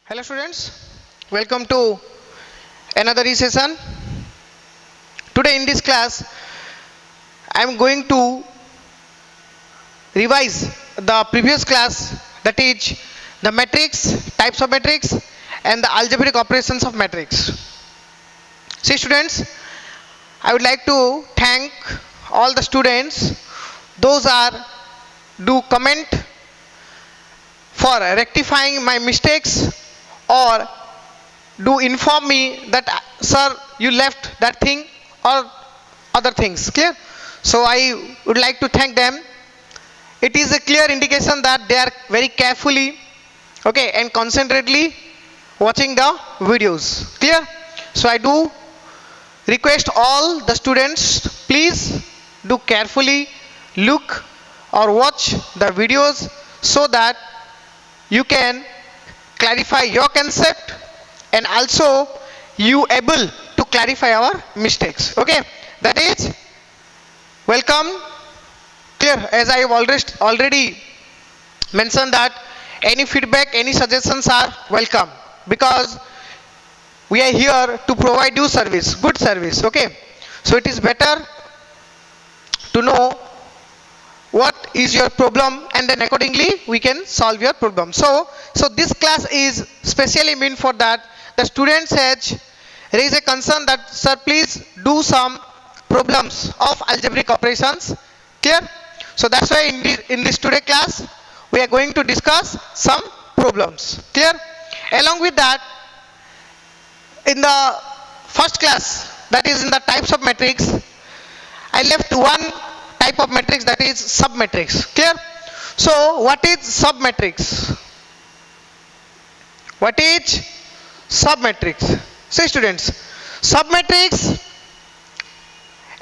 Hello students, welcome to another session. Today in this class, I am going to revise the previous class, that is the matrix, types of matrix and the algebraic operations of matrix. See students, I would like to thank all the students, those are do comment for rectifying my mistakes or do inform me that sir you left that thing or other things. Clear? So I would like to thank them. It is a clear indication that they are very carefully and concentrately watching the videos. Clear? So I do request all the students, please do carefully look or watch the videos so that you can clarify your concept and also you able to clarify our mistakes. That is welcome. Clear? As I have already mentioned that any feedback, any suggestions are welcome, because we are here to provide you service, good service. So it is better to know what is your problem and then accordingly we can solve your problem. So this class is specially meant for that. The students has raised a concern that sir please do some problems of algebraic operations. Clear? So that's why in this today class we are going to discuss some problems. Clear? Along with that, in the first class, that is in the types of matrix, I left one type of matrix, that is submatrix. Clear? So what is submatrix? What is submatrix? See students, submatrix,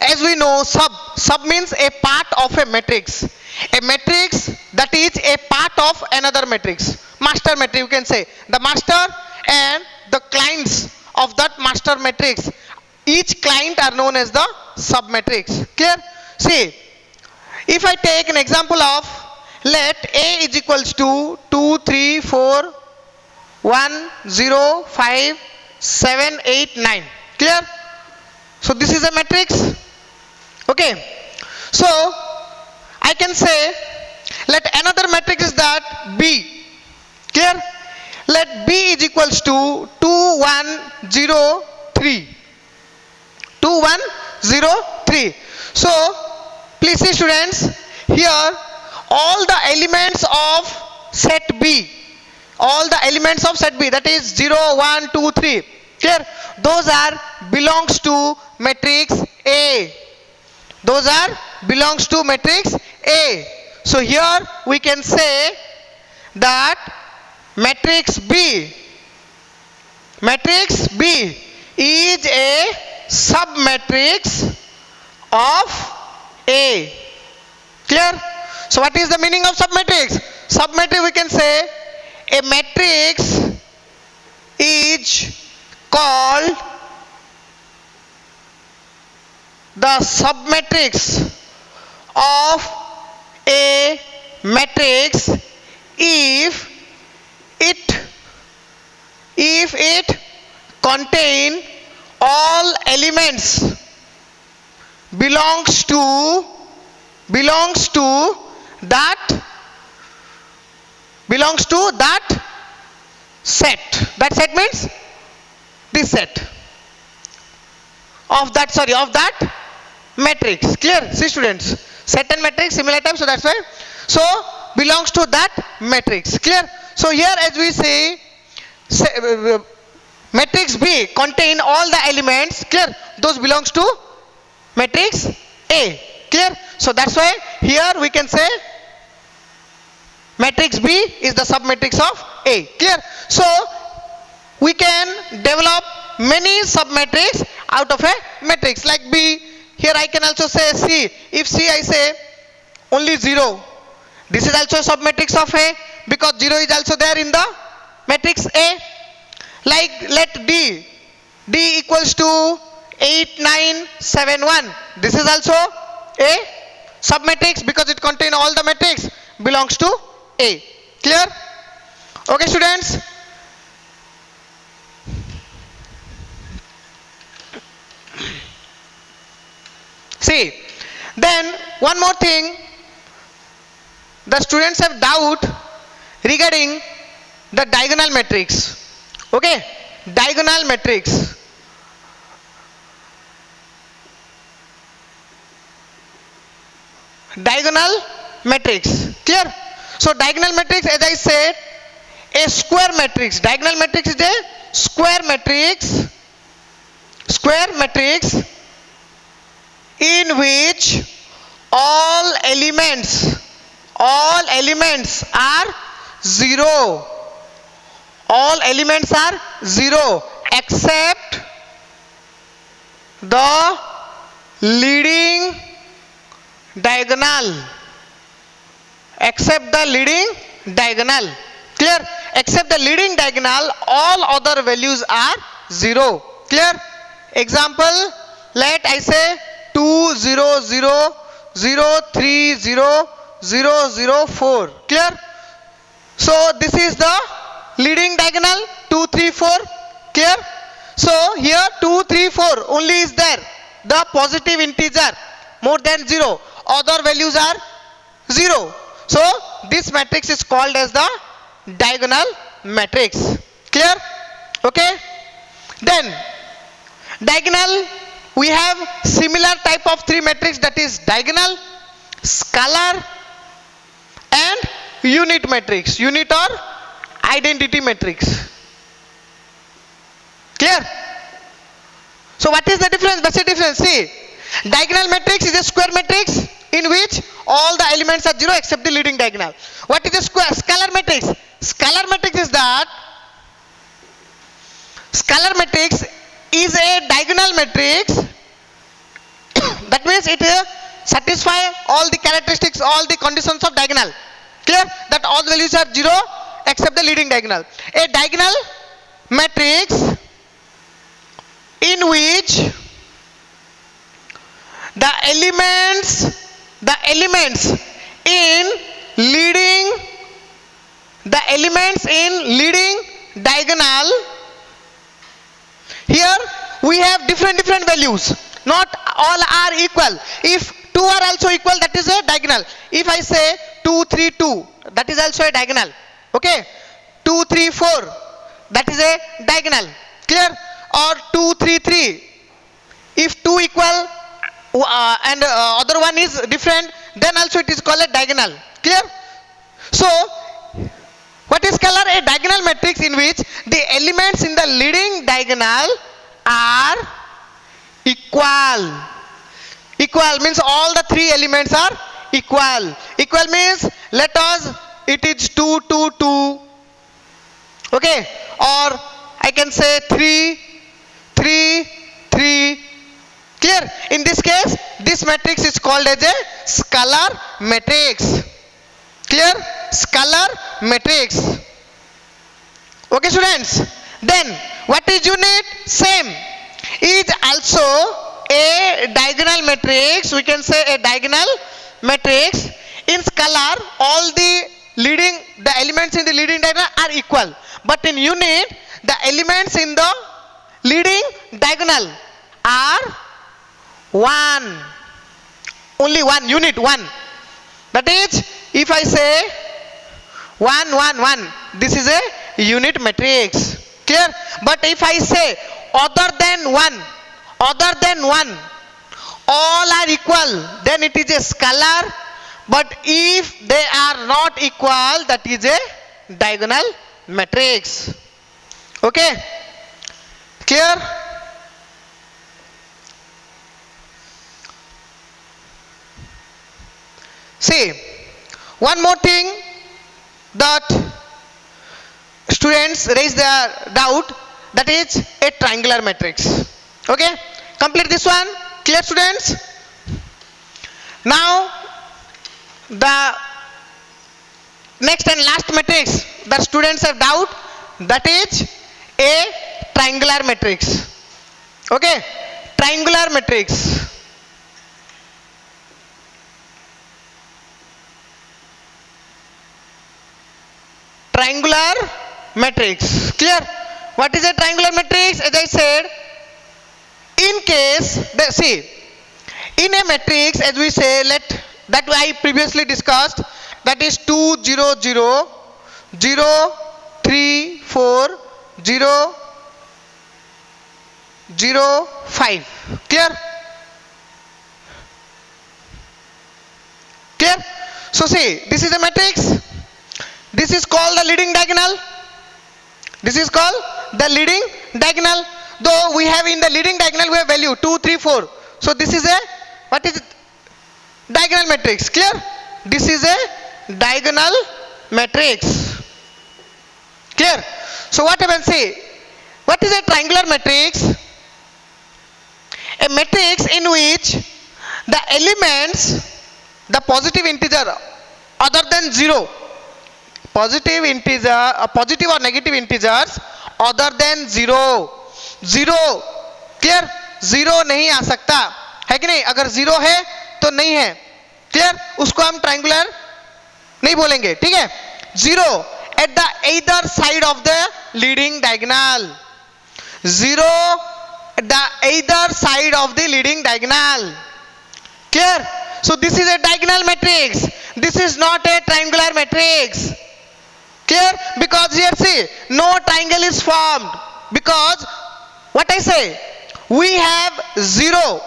as we know, sub means a part of a matrix. A matrix that is a part of another matrix. Master matrix, you can say. The master and the clients of that master matrix, each client are known as the submatrix. Clear? See, if I take an example of, let A is equals to 2, 3, 4, 1, 0, 5, 7, 8, 9. Clear? So this is a matrix. So I can say, let another matrix is that B. Clear? Let B is equals to 2, 1, 0, 3. 2, 1, 0, 3. So please see students, here all the elements of set B, all the elements of set B, that is 0, 1, 2, 3. Clear? Those are belongs to matrix A. Those are belongs to matrix A. So here we can say that matrix B is a submatrix of A. Clear? So what is the meaning of submatrix? Submatrix, we can say a matrix is called the submatrix of a matrix if it contain all elements belongs to that set. That set means this set of that matrix. Clear? See students, set and matrix similar type, so that's why. So belongs to that matrix. Clear? So here as we say matrix B contain all the elements. Clear? Those belongs to matrix A. Clear? So that's why here we can say matrix B is the submatrix of A. Clear? So we can develop many submatrix out of a matrix like B. Here I can also say C. If C I say only 0, this is also a submatrix of A because 0 is also there in the matrix A. Like let D equals to 8, 9, 7, 1. This is also a submatrix because it contains all the matrix belongs to A. Clear? Okay students, See, then one more thing, the students have doubt regarding the diagonal matrix. Okay, diagonal matrix. Diagonal matrix. Clear? So diagonal matrix, as I said, a square matrix. Diagonal matrix is a square matrix. Square matrix in which all elements are zero. All elements are zero except the leading diagonal. Except the leading diagonal. Clear? Except the leading diagonal, all other values are zero. Clear? Example, let I say 2 0 0 0 3 0 0 0 4. Clear? So this is the leading diagonal 2 3 4. Clear? So here 2 3 4 only is there, the positive integer more than 0, other values are 0. So this matrix is called as the diagonal matrix. Clear? Okay. Then diagonal, we have similar type of three matrix, that is diagonal, scalar and unit matrix. Unit or identity matrix. Clear? So what is the difference? What's the difference? See, diagonal matrix is a square matrix in which all the elements are zero except the leading diagonal. What is a scalar matrix? Scalar matrix is that scalar matrix is a diagonal matrix. That means it satisfy all the characteristics, all the conditions of diagonal. Clear? That all values are zero except the leading diagonal. A diagonal matrix in which the elements in leading diagonal, here we have different values, not all are equal. If 2 are also equal, that is a diagonal. If I say 2 3 2, that is also a diagonal. Okay, 2 3 4, that is a diagonal. Clear? Or 2 3 3, if 2 equal and other one is different, then also it is called a diagonal. Clear? So what is scalar? A diagonal matrix in which the elements in the leading diagonal are equal. Equal means all the three elements are equal. Equal means, let us, it is 2 2 2. Okay, or I can say 3 3 3. Clear? In this case, this matrix is called as a scalar matrix. Clear? Scalar matrix. Okay, students. Then what is unit? Same. Is also a diagonal matrix. We can say a diagonal matrix. In scalar, all the elements in the leading diagonal are equal. But in unit, the elements in the leading diagonal are one. Only one, unit 1. That is, if I say 1 1 1, this is a unit matrix. Clear? But if I say other than 1, all are equal, then it is a scalar. But if they are not equal, that is a diagonal matrix. Okay? Clear? See, one more thing that students raise their doubt, that is a triangular matrix. Okay, complete this one. Clear, students? Now the next and last matrix that students have doubt, that is a triangular matrix. Okay, triangular matrix. Triangular matrix. Clear? What is a triangular matrix? As I said, in case, see, In a matrix, as we say, that I previously discussed, that is 2 0 0 0 3 4 0 0 5. Clear? Clear? So see, this is a matrix. This is called the leading diagonal. This is called the leading diagonal. Though we have in the leading diagonal we have value 2 3 4. So this is a, what is it? Diagonal matrix. Clear? This is a diagonal matrix. Clear? So what happens? See, what is a triangular matrix? A matrix in which the elements, the positive integer other than 0, positive or negative integers other than 0, clear? 0 नहीं आ सकता है कि नहीं? अगर 0 है तो नहीं है. क्लियर? उसको हम ट्रायंगुलर नहीं बोलेंगे. ठीक है? 0 at the either side of the leading diagonal. 0 at the either side of the leading diagonal. Clear? So this is a diagonal matrix. This is not a triangular matrix. Clear? Because here see, no triangle is formed. Because what I say, we have 0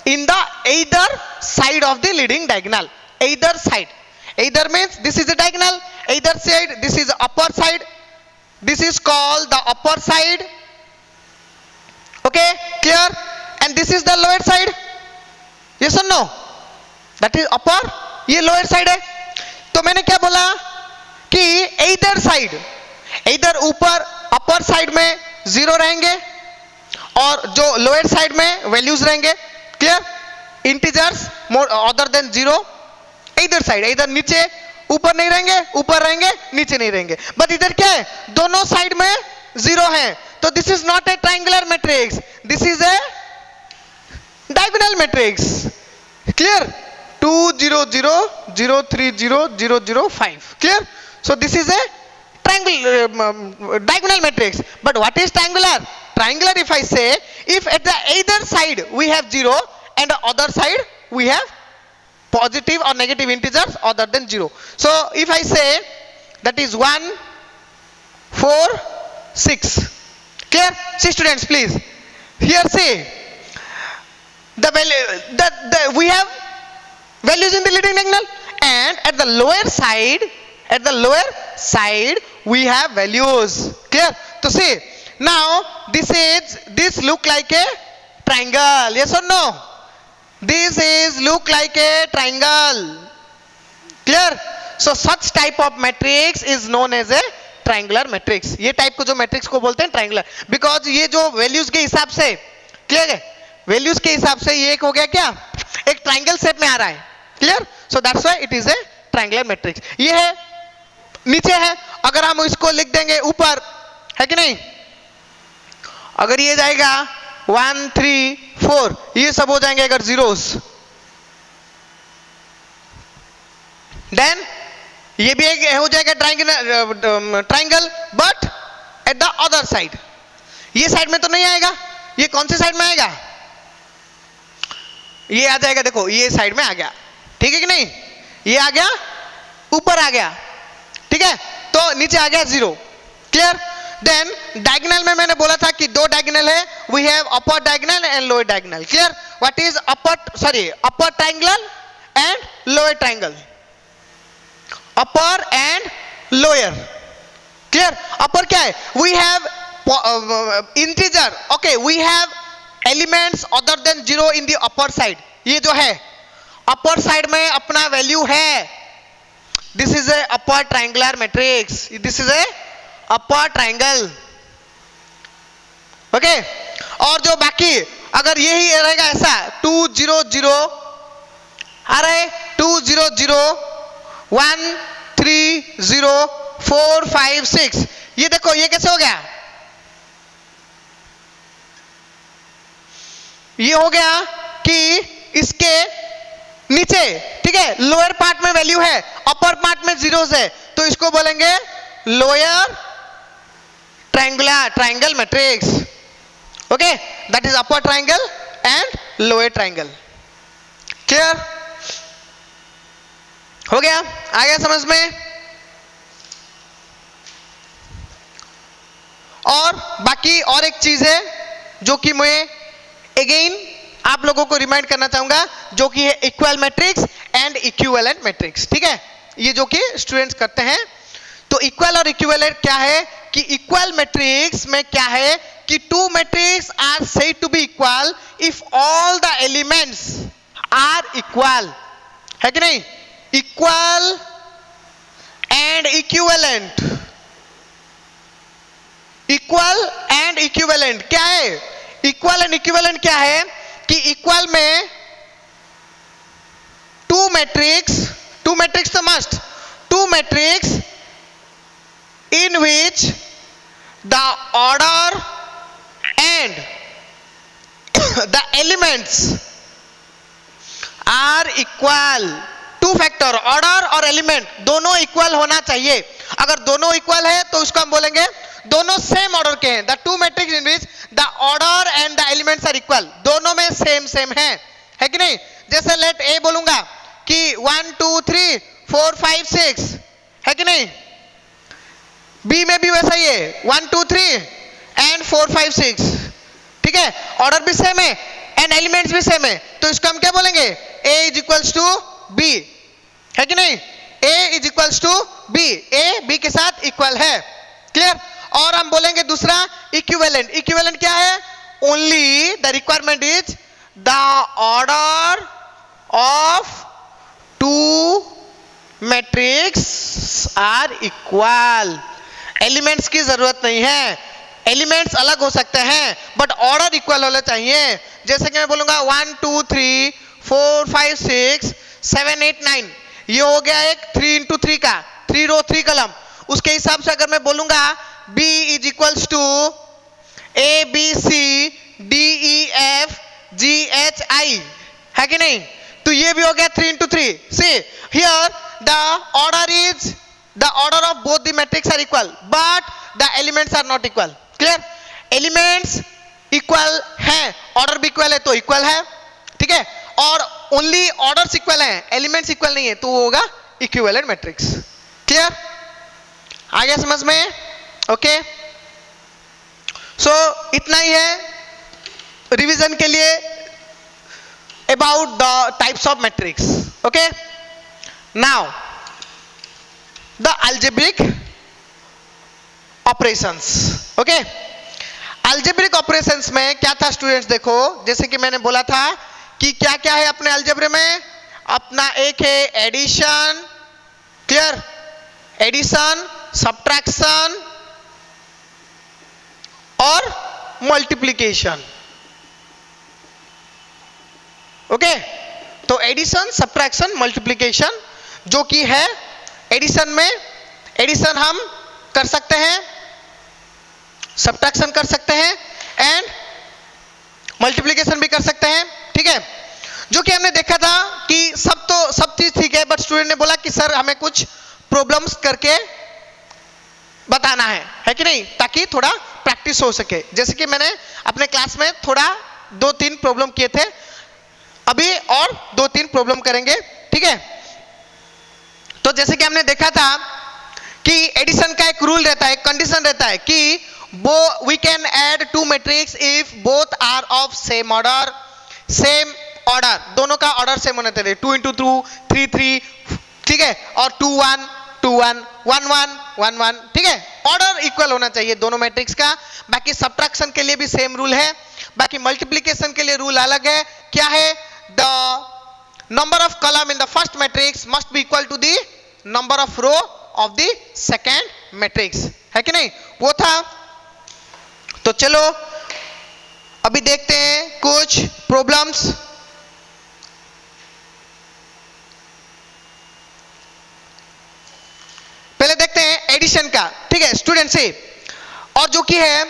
in the either side of the leading diagonal. Either side. Either means this is a diagonal. Either side, this is upper side. This is called the upper side. Okay? Clear? And this is the lower side. Yes or no? That is upper. ये lower side है. तो मैंने क्या बोला कि either side, either ऊपर upper side में 0 रहेंगे और जो lower side में values रहेंगे. Clear? Integers more other than 0. Either side, either नीचे ऊपर नहीं रहेंगे, ऊपर रहेंगे, नीचे नहीं रहेंगे. बट इधर क्या है? दोनों साइड में 0 है. तो this is not a triangular matrix. This is A diagonal matrix. Clear? 2 0 0 0 3 0 0 0 5. Clear? So this is a triangle diagonal matrix. But what is triangular? Triangular, if I say, if at the either side we have 0 and the other side we have positive or negative integers other than 0. So if I say that is 1 4 6. Clear? See students, please. Here see the value we have values in the leading diagonal, and at the lower side we have values. Clear? So see, now this look like a triangle. Yes or no? This is look like a triangle. Clear? So such type of matrix is known as a triangular matrix. ये type को जो matrix को बोलते हैं triangular. Because ये जो values के हिसाब से, क्लियर है, वैल्यूज के हिसाब से ये एक हो गया क्या, एक ट्रायंगल शेप में आ रहा है. Clear? So that's why it is a triangular matrix. ये है, नीचे है, अगर हम इसको लिख देंगे ऊपर, है कि नहीं, अगर ये जाएगा 1 3 4, ये सब हो जाएंगे अगर जीरोस, देन ये भी एक हो जाएगा triangle, but at the other side. ये साइड में तो नहीं आएगा. ये कौन सी साइड में आएगा? ये आ जाएगा, देखो ये साइड में आ गया. ठीक है कि नहीं? ये आ गया, ऊपर आ गया. ठीक है? तो नीचे आ गया 0. क्लियर? देन डायगोनल में मैंने बोला था कि दो डायगोनल है. We have upper diagonal and lower diagonal. Clear? What is upper triangle and lower triangle? Upper and lower. Clear? Upper क्या है? We have integer. Okay, we have elements other than 0 in the upper side. ये जो है upper side में अपना value है. This is a upper triangular matrix. This is a upper triangle. Okay, और जो बाकी अगर यही रहेगा ऐसा 2 0 0 आ रहे, 2 0 0 1 3 0 4 5 6, ये देखो ये कैसे हो गया? ये हो गया कि इसके नीचे, ठीक है, लोअर पार्ट में वैल्यू है, अपर पार्ट में जीरोस है, तो इसको बोलेंगे lower triangle matrix. Okay, that is upper triangle and lower triangle. Clear हो गया? आ गया समझ में? और बाकी और एक चीज है जो कि मैं अगेन आप लोगों को रिमाइंड करना चाहूंगा, जो कि है equal matrix and equivalent matrix. ठीक है, ये जो कि स्टूडेंट्स करते हैं। तो इक्वल और इक्विवेलेंट क्या है कि इक्वल मैट्रिक्स में क्या है कि two matrix are said to be equal if all the elements are equal, है कि नहीं? Equal and equivalent, equal and equivalent क्या है? इक्वल एंड इक्विवेलेंट क्या है कि इक्वल में टू मैट्रिक्स तो must, two matrix in which the order and the elements are equal, two factor order और एलिमेंट दोनों इक्वल होना चाहिए। अगर दोनों इक्वल है तो उसको हम बोलेंगे दोनों सेम ऑर्डर के हैं। The two matrix in which the order and the elements are equal, दोनों में सेम है कि नहीं? जैसे लेट ए बोलूंगा कि 1 2 3 4 5 6, है कि नहीं? बी में भी वैसा ही है 1 2 3 एंड 4 5 6, ठीक है? ऑर्डर भी सेम है एंड एलिमेंट्स भी सेम है, तो इसको हम क्या बोलेंगे? A is equals to B, है कि नहीं? A is equals to B, A B के साथ इक्वल है। क्लियर? और हम बोलेंगे दूसरा इक्विवेलेंट। इक्विवेलेंट क्या है? Only the requirement is the order of two matrix are equal. Elements की जरूरत नहीं है, एलिमेंट्स अलग हो सकते हैं बट ऑर्डर इक्वल होना चाहिए। जैसे कि मैं बोलूंगा 1 2 3 4 5 6 7 8 9, ये हो गया एक 3 into 3 का 3 रो 3 कलम। उसके हिसाब से अगर मैं बोलूंगा B is equals to A B C D E F G H I, है कि नहीं? तो ये भी हो गया 3 into 3। See here the order is, the order of both the matrix are equal but the elements are not equal। Clear? Elements equal है, order भी इक्वल है तो इक्वल है, ठीक है? और ओनली ऑर्डर्स इक्वल है, एलिमेंट्स इक्वल नहीं है, तो वो होगा इक्विवेलेंट मैट्रिक्स। क्लियर? आ गया समझ में? ओके, सो इतना ही है रिवीजन के लिए about the types of matrix. Okay, now the algebraic operations. Okay, algebraic operations में क्या था स्टूडेंट्स? देखो, जैसे कि मैंने बोला था कि क्या क्या है अपने अलजेब्रे में? अपना एक है एडिशन, क्लियर? एडिशन, सब्ट्रैक्शन और मल्टीप्लिकेशन। ओके, तो एडिशन, सब्ट्रैक्शन, मल्टीप्लिकेशन जो कि है एडिशन में, एडिशन हम कर सकते हैं, सब्ट्रैक्शन कर सकते हैं एंड मल्टीप्लिकेशन भी कर सकते हैं, ठीक है? जो कि हमने देखा था कि सब चीज ठीक है, बट स्टूडेंट ने बोला कि सर हमें कुछ प्रॉब्लम्स करके बताना है कि नहीं, ताकि थोड़ा प्रैक्टिस हो सके। जैसे कि मैंने अपने क्लास में थोड़ा 2-3 प्रॉब्लम किए थे, अभी और 2-3 प्रॉब्लम करेंगे, ठीक है? तो जैसे कि हमने देखा था कि एडिशन का एक रूल रहता है, एक कंडीशन रहता है कि we can add two matrix if both are of same order, same order, दोनों का ऑर्डर सेम होना चाहिए, 2 into 2 3 3, ठीक है? और 2 1 2 1 1 1 1 1, ठीक है? ऑर्डर इक्वल होना चाहिए दोनों मैट्रिक्स का। बाकी सब्ट्रैक्शन के लिए भी सेम रूल है, बाकी मल्टीप्लिकेशन के लिए रूल अलग है। क्या है? The number of column in the first matrix must be equal to the number of row of the second matrix, है कि नहीं? वो था। तो चलो अभी देखते हैं कुछ प्रॉब्लम्स। पहले देखते हैं एडिशन का, ठीक है स्टूडेंट से। और जो कि है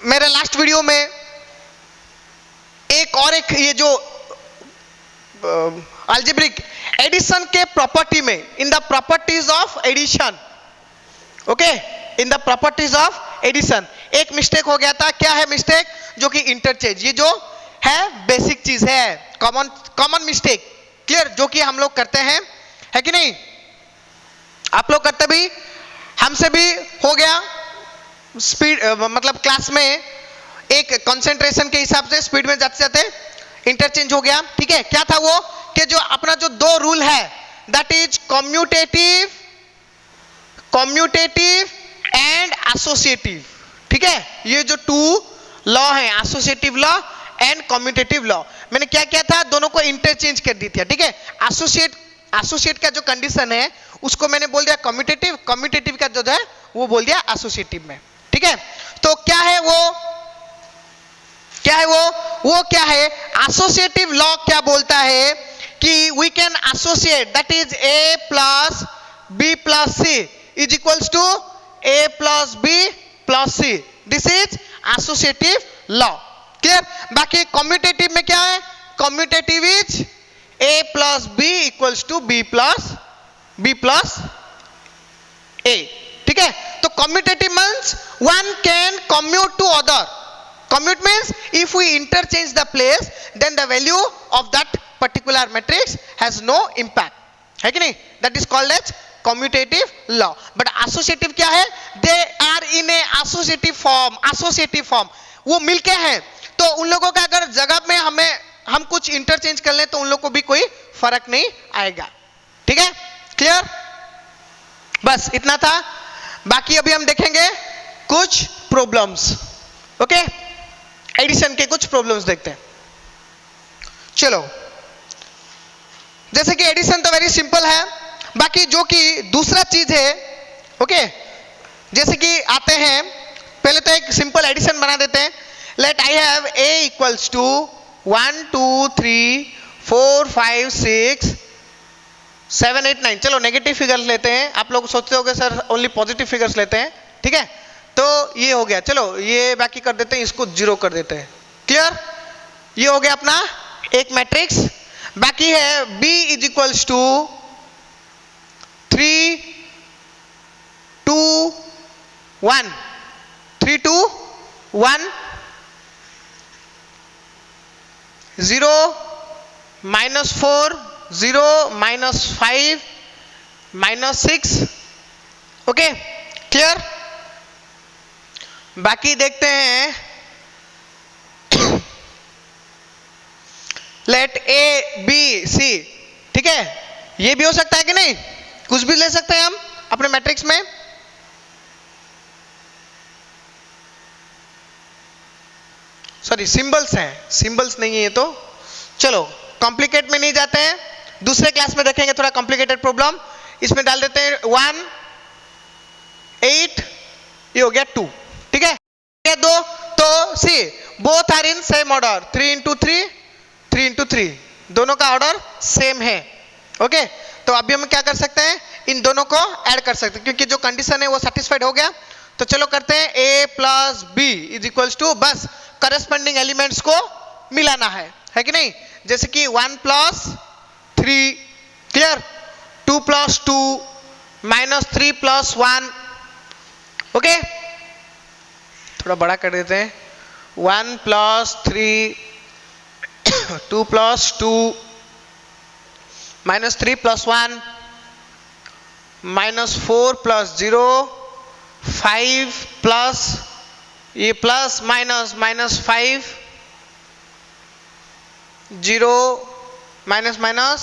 मेरे लास्ट वीडियो में एक ये जो अलजेब्रिक एडिशन के प्रॉपर्टी में, in the properties of addition, okay, in the properties of addition एक मिस्टेक हो गया था। क्या है मिस्टेक? जो कि इंटरचेंज, ये जो है बेसिक चीज है, कॉमन मिस्टेक। क्लियर, जो कि हम लोग करते हैं, है कि नहीं? आप लोग करते भी, हमसे भी हो गया स्पीड, मतलब क्लास में एक कंसंट्रेशन के हिसाब से स्पीड में जाते जाते इंटरचेंज हो गया। ठीक है, क्या था वो कि जो अपना जो दो रूल है, that is commutative and associative. ठीक है, ये जो टू लॉ है, associative law and commutative law, मैंने क्या किया था, दोनों को इंटरचेंज कर दी थी। ठीक है, एसोसिएट का जो कंडीशन है उसको मैंने बोल दिया कम्यूटेटिव, कम्यूटेटिव का जो है वो बोल दिया एसोसिएटिव में। ठीक है, तो क्या है वो क्या है एसोसिएटिव लॉ? क्या बोलता है कि we can associate, that is A plus B plus C is equals to A plus B plus C. This is associative law. Clear? बाकी कम्यूटेटिव में क्या है? Commutative is A plus B equals to B plus A. ठीक है, तो commutative means one can commute to other. Commute means if we interchange the place, then the value of that particular matrix has no impact, है कि नहीं? That is called as commutative law. But associative क्या है? They are in a associative form. वो मिलके हैं, तो उन लोगों का अगर जगह में हम कुछ इंटरचेंज कर लें तो उन लोगों को भी कोई फर्क नहीं आएगा। ठीक है, क्लियर? बस इतना था। बाकी अभी हम देखेंगे कुछ प्रॉब्लम्स। ओके, एडिशन के कुछ प्रॉब्लम्स देखते हैं। चलो, जैसे कि एडिशन तो वेरी सिंपल है, बाकी जो कि दूसरा चीज है, ओके, जैसे कि आते हैं, पहले तो एक सिंपल एडिशन बना देते हैं। Let I have a equals to 1 2 3 4 5 6 7 8 9। चलो नेगेटिव फिगर्स लेते हैं। आप लोग सोचते होंगे सर ओनली पॉजिटिव फिगर्स लेते हैं। ठीक है, तो ये हो गया। चलो ये बाकी कर देते हैं, इसको 0 कर देते हैं। क्लियर? ये हो गया अपना एक मैट्रिक्स। बाकी है b is equals to 3 2 1 3 2 1 0 -4 0 -5 -6। Okay, clear? बाकी देखते हैं, लेट ए बी सी। ठीक है, ये भी हो सकता है कि नहीं? कुछ भी ले सकते हैं हम अपने मैट्रिक्स में। सॉरी, सिंबल्स हैं, सिंबल्स नहीं है ये तो। चलो कॉम्प्लिकेट में नहीं जाते हैं, दूसरे क्लास में देखेंगे थोड़ा कॉम्प्लिकेटेड प्रॉब्लम। इसमें डाल देते हैं 1 8, ये हो गया 2। ठीक है, ये दो, तो see both are in same order, 3 into 3 3 into 3, दोनों का ऑर्डर सेम है। ओके, तो अभी हम क्या कर सकते हैं, इन दोनों को ऐड कर सकते हैं, क्योंकि जो कंडीशन है वो सेटिस्फाइड हो गया। तो चलो करते हैं a plus B is equals to, बस करस्पॉन्डिंग एलिमेंट्स को मिलाना है कि नहीं? जैसे कि 1 plus 3, clear? 2 plus 2 -3 plus 1। Okay, थोड़ा बड़ा कर देते हैं। 1 plus 3 2 plus 2 -3 plus 1 -4 plus 0 5 plus ये plus minus -5 0 minus minus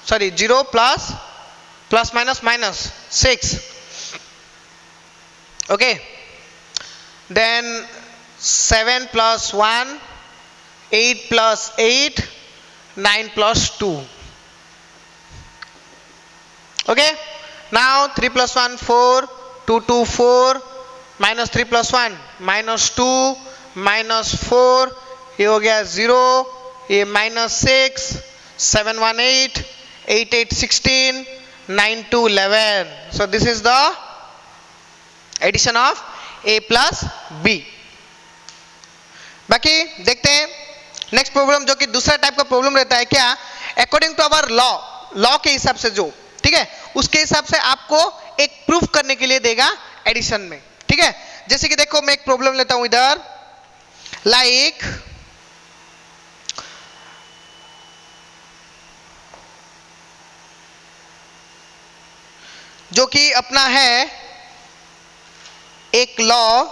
sorry 0 plus plus minus minus 6। Okay, then 7 plus 1 8 plus 8 9 plus 2। okay, now 3 plus 1 4 2 2 4 minus 3 plus 1 minus 2 minus 4, ये हो गया 0, ये minus 6 7 1 8 8 8 16 9 2 11। so this is the addition of a plus b। बाकी देखते हैं next problem, जो कि दूसरा टाइप का प्रॉब्लम रहता है। क्या? अकॉर्डिंग टू अवर लॉ के हिसाब से जो, ठीक है, उसके हिसाब से आपको एक प्रूफ करने के लिए देगा एडिशन में। ठीक है, जैसे कि देखो मैं एक प्रॉब्लम लेता हूं इधर, लाइक जो कि अपना है एक लॉ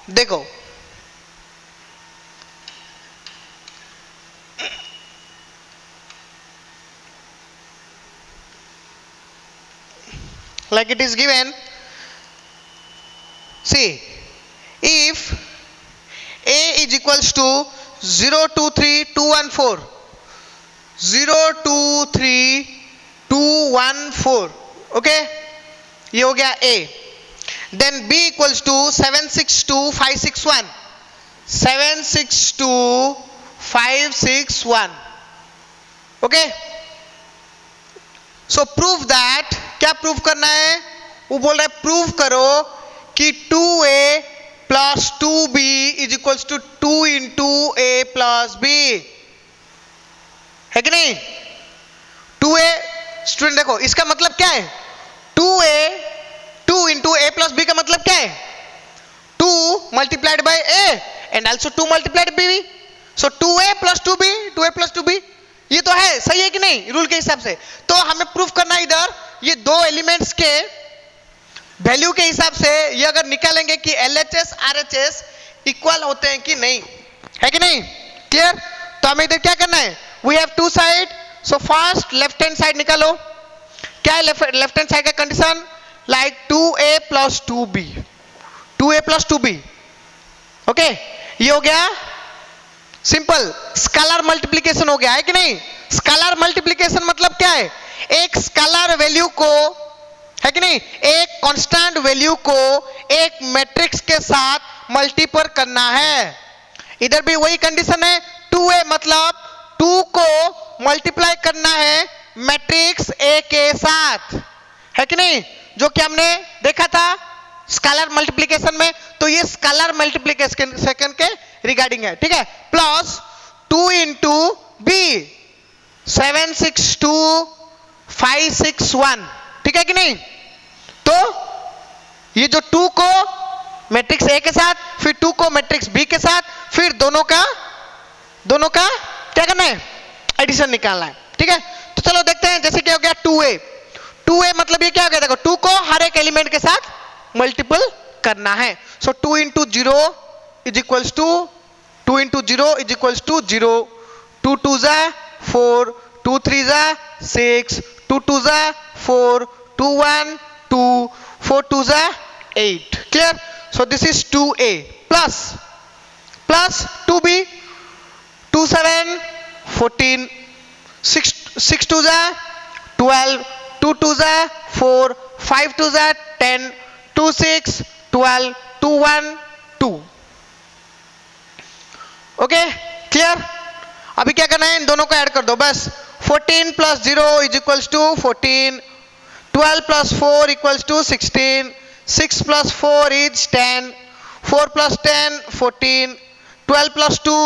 देखो, like it is given, see, if A is equals to 0, 2, 3, 2, 1, 4, 0, 2, 3, 2, 1, 4, okay, ये हो गया A. Then B equals to 7, 6, 2, 5, 6, 1, 7, 6, 2, 5, 6, 1, okay. So prove that, क्या प्रूव करना है? वो बोल रहा है प्रूव करो कि 2A plus 2B is equals to 2 into A plus B, है कि नहीं? 2A, स्टूडेंट देखो इसका मतलब क्या है? 2 इंटू A प्लस B का मतलब क्या है? 2 multiplied by A and also 2 multiplied B. So 2A plus 2B, ये तो है, सही है कि नहीं रूल के हिसाब से? तो हमें प्रूफ करना है इधर ये दो एलिमेंट्स के वैल्यू के हिसाब से ये अगर निकालेंगे कि LHS RHS इक्वल होते हैं कि नहीं, है कि नहीं? क्लियर? तो हमें इधर क्या करना है? We have two side, so first left hand side निकालो. क्या है लेफ्ट हैंड साइड का कंडीशन? Like 2A plus 2B, 2A plus 2B, okay. ये हो गया सिंपल स्केलर मल्टीप्लिकेशन हो गया, है कि नहीं? स्केलर मल्टीप्लिकेशन मतलब क्या है? एक स्केलर वैल्यू को, है कि नहीं, एक कांस्टेंट वैल्यू को एक मैट्रिक्स के साथ मल्टीपल करना है. इधर भी वही कंडीशन है. 2A मतलब 2 को मल्टीप्लाई करना है मैट्रिक्स A के साथ, है कि नहीं? जो कि हमने देखा था स्केलर मल्टीप्लिकेशन में. तो ये स्केलर मल्टीप्लिकेशन सेकंड के रिगार्डिंग है, ठीक है. प्लस 2 इंटू B, 7, 6, 2, 5, 6, 1, ठीक है कि नहीं? तो ये जो 2 को मैट्रिक्स A के साथ, फिर 2 को मैट्रिक्स B के साथ, फिर दोनों का क्या करना है? एडिशन निकालना है, ठीक है. तो चलो देखते हैं. जैसे क्या हो गया 2A मतलब ये क्या हो गया? देखो 2 को हर एक एलिमेंट के साथ मल्टीपल करना है. So 2 into 0 is equals to 2 into 0 is equals to 0, 2 2 जा 4, 2 3 जा 6, 2 2 जा 4, 2 1 2, 4 2 जा 8. Clear? So this is 2A plus 2B, 2 7 14, 6 2 जा 12, 2 2 जा 4, 5 2 जा 10, 2 6 12, 2 1 2. Okay clear? अभी क्या करना है? इन दोनों को ऐड कर दो बस. 14 plus 0 is equals to 14, 12 plus 4 equals to 16, 6 plus 4 is 10, 4 plus 10 14, 12 plus 2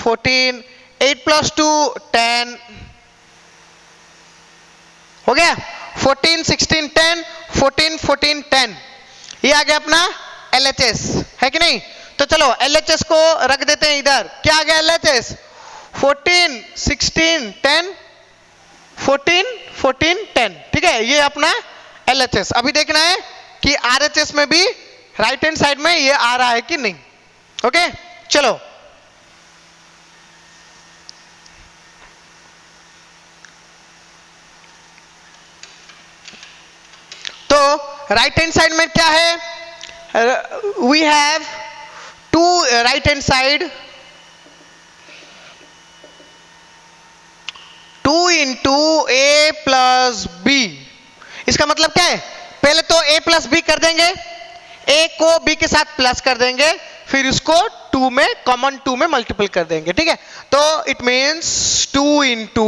14, 8 plus 2 10. हो गया? 14 16 10, 14 14 10. ये आ गया अपना LHS, है कि नहीं? तो चलो LHS को रख देते हैं इधर. क्या आ गया LHS? 14 16 10, 14 14 10, ठीक है. ये अपना LHS. अभी देखना है कि RHS में भी राइट हैंड साइड में ये आ रहा है कि नहीं. ओके चलो. तो राइट हैंड साइड में क्या है? We have to right hand side 2 into A plus B. इसका मतलब क्या है? पहले तो A प्लस B कर देंगे, A को B के साथ प्लस कर देंगे, फिर इसको 2 में कॉमन 2 में मल्टीपल कर देंगे, ठीक है. तो it means 2 into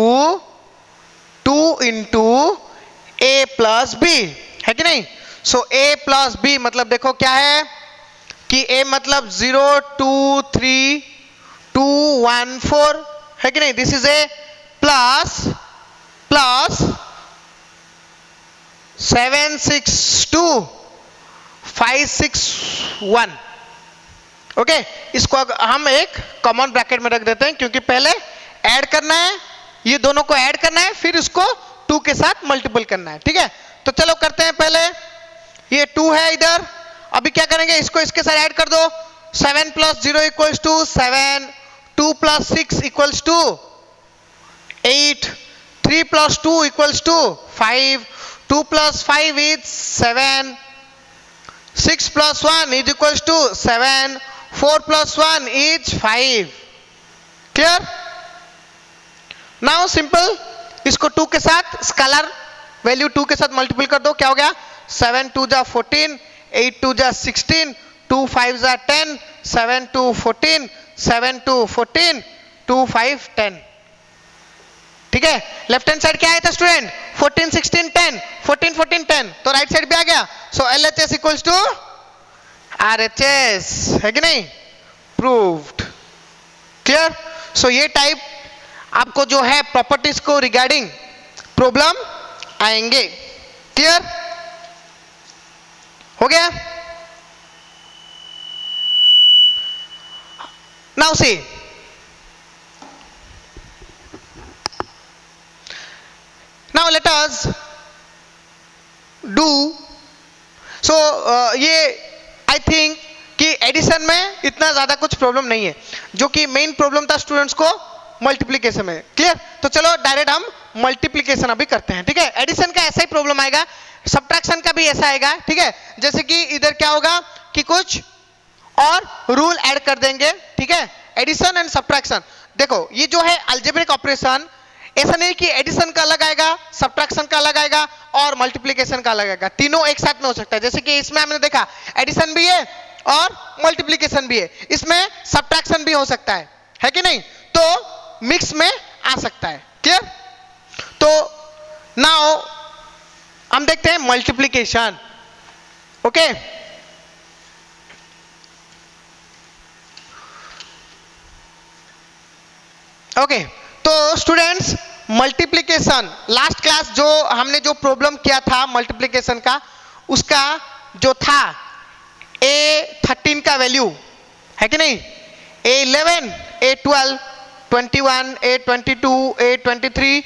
A plus B, है कि नहीं? सो A प्लस B मतलब देखो क्या है कि A मतलब 0 2 3 2 1 4, है कि नहीं? This is A plus 7 6 2 5 6 1. Okay इसको हम एक कॉमन ब्रैकेट में रख देते हैं क्योंकि पहले ऐड करना है ये दोनों को ऐड करना है, फिर उसको 2 के साथ मल्टीपल करना है। ठीक है, तो चलो करते हैं। पहले ये 2 है इधर, अभी क्या करेंगे, इसको इसके साथ ऐड कर दो। 7 + 0 = 7, 2 + 6 = 8, 3 + 2 = 5, 2 + 5 is 7, 6 + 1 is = 7, 4 + 1 is 5। Clear? Now simple, इसको 2 के साथ स्केलर वैल्यू 2 के साथ मल्टीपल कर दो, क्या हो गया, 7 × 2 = 14, 8 × 2 = 16, 2 × 5 = 10, 7 × 2 = 14, 7 × 2 = 14, 2 × 5 = 10। ठीक है, लेफ्ट हैंड साइड क्या आया था स्टूडेंट, 14 16 10, 14 14 10, तो राइट साइड भी आ गया। सो LHS = RHS, है कि नहीं, प्रूव्ड। क्लियर? सो ये टाइप आपको जो है प्रॉपर्टीज को रिगार्डिंग प्रॉब्लम आएंगे। क्लियर? हो गया? Now see, now let us do. So ये आई थिंक कि एडिशन में इतना ज्यादा कुछ प्रॉब्लम नहीं है, जो कि मेन प्रॉब्लम था स्टूडेंट्स को मल्टीप्लिकेशन में। क्लियर? तो चलो डायरेक्ट हम मल्टीप्लिकेशन अभी करते हैं। ठीक है, एडिशन का ऐसा ही प्रॉब्लम आएगा, सब्ट्रैक्शन का भी ऐसा आएगा। ठीक है, जैसे कि इधर क्या होगा कि कुछ और रूल ऐड कर देंगे। ठीक है, एडिशन एंड सब्ट्रैक्शन। देखो ये जो है अलजेब्रिक ऑपरेशन, ऐसा नहीं कि एडिशन का अलग आएगा, सब्ट्रैक्शन का अलग आएगा और मल्टीप्लिकेशन का अलग आएगा, तीनों एक साथ में हो सकता है। जैसे कि इसमें हमने देखा एडिशन भी है और मल्टीप्लिकेशन भी है, इसमें सब्ट्रैक्शन भी हो सकता है कि नहीं, तो मिक्स में आ सकता है। क्लियर? तो नाउ हम देखते हैं मल्टीप्लिकेशन। ओके, ओके, तो स्टूडेंट्स मल्टीप्लिकेशन लास्ट क्लास जो हमने जो प्रॉब्लम किया था मल्टीप्लिकेशन का, उसका जो था A13 का वैल्यू, है कि नहीं, A11, A12, 21, A22, A23,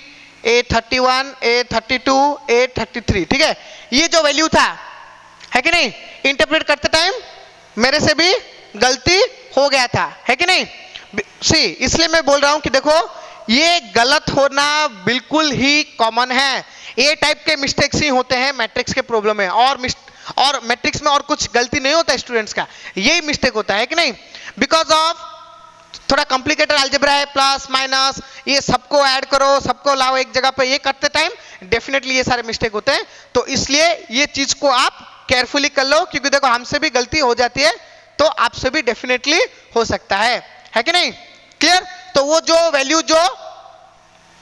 A31, A32, A33। ठीक है, ये जो वैल्यू था, है कि नहीं, इंटरप्रेट करते टाइम मेरे से भी गलती हो गया था, है कि नहीं। सी, इसलिए मैं बोल रहा हूं कि देखो ये गलत होना बिल्कुल ही कॉमन है, ये टाइप के मिस्टेक्स ही होते हैं मैट्रिक्स के प्रॉब्लम में, और मैट्रिक्स में और कुछ गलती नहीं होता स्टूडेंट्स का, यही मिस्टेक होता है कि नहीं, बिकॉज ऑफ थोड़ा कॉम्प्लिकेटेड अलजेब्रा है, प्लस माइनस, ये सबको ऐड करो, सबको लाओ एक जगह पे, ये करते टाइम डेफिनेटली ये सारे मिस्टेक होते हैं। तो इसलिए ये चीज को आप केयरफुली कर लो, क्योंकि देखो हमसे भी गलती हो जाती है तो आपसे भी डेफिनेटली हो सकता है कि नहीं। क्लियर? तो वो जो वैल्यू जो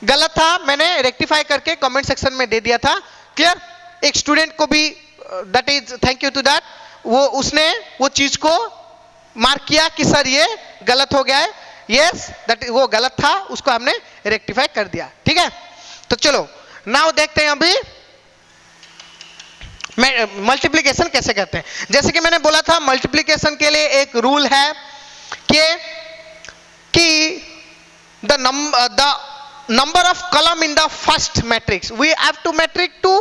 गलत था मैंने रेक्टिफाई करके कमेंट सेक्शन में दे दिया था। क्लियर? एक स्टूडेंट को भी that is thank you to that, वो उसने वो चीज को मार्क किया कि सर ये गलत हो गया है, यस दैट वो गलत था, उसको हमने रेक्टिफाई कर दिया। ठीक है, तो चलो नाउ देखते हैं अभी मल्टीप्लिकेशन कैसे करते हैं। जैसे कि मैंने बोला था मल्टीप्लिकेशन के लिए एक रूल है कि the number of column in the first matrix we have two matrix two